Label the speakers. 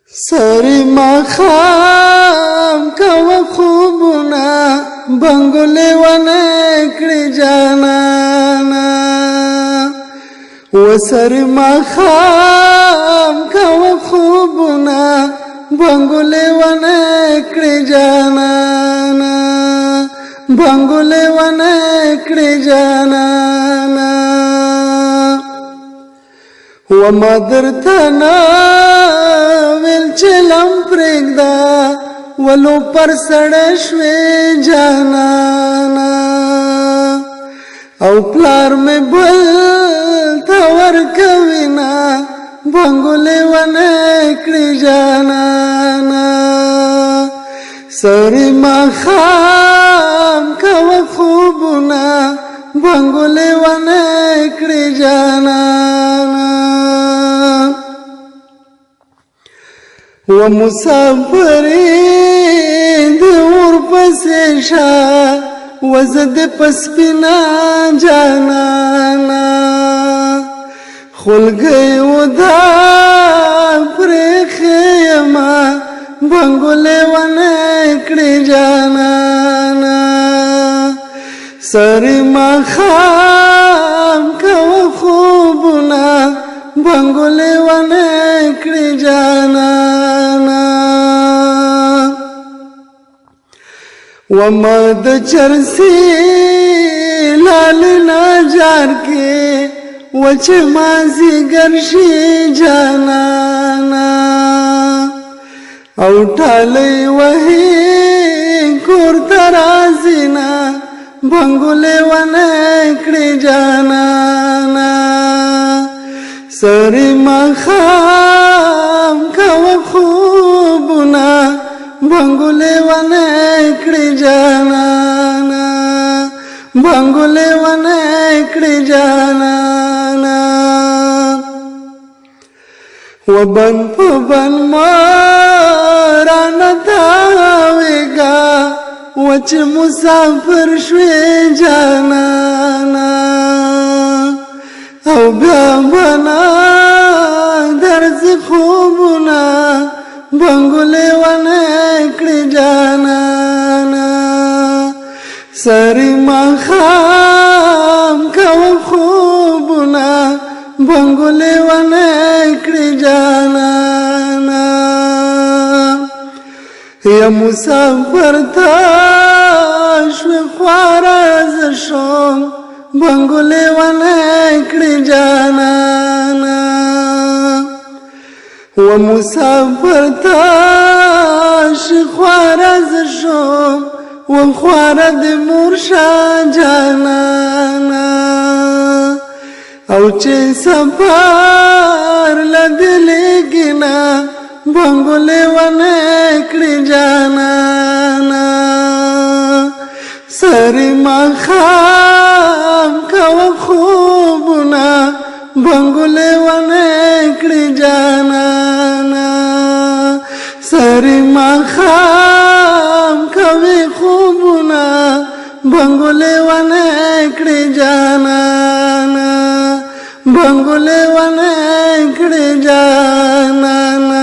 Speaker 1: سری ماخام کوا خوبنا بنگولی ونکڑی جانانا و سری ماخام کوا خوبنا بنگولی ونکڑی جانانا بنگولی ونکڑی جانانا و مدر تنا ویل چلم پرگدا ولو پر سڑشوی جانانا او پلار میں بل تور کوینا بنگولی ونکڑی جانانا سری ماخام کوا خوبنا بنگولی ونکڑی جانانا و مسافری دور پسیشا وزد پسپنا جانانا خل گئی ودا پریخیما بنگولی ونکڑی جانانا سری ماخام کوا خوبنا بنگولی ونکڑی جانانا ومد چرسی لالنا جار کے وچ مازی گرشی جانانا او ٹھالی وہی کور ترازینا بنگولی ونکڑی جانانا سری ماخام کوا خوبنا بنگولی ونکڑی جانانا بنگولی ونکڑی جانانا و بن پا بن مارانا تاویگا وچ مسافر شوی جانانا او بیا بنا درز خوبنا بنگولی ونکڑی جانانا سری ماخام کوا خوبنا بنگولی ونکڑی جانانا یا مسافر تاشوی خوارز شوم بنگولی ونکڑی جانانا و مسافر تاش خوارز شوم و خوارد مرشا جانانا او چه سفار لدلی گنا بنگولی ونکڑی جانانا سری ماخام کوا خوبنا بنگولی ونکڑی جانانا سری ماخام کوی خوبنا بنگولی ونکڑی جانانا بنگولی ونکڑی جانانا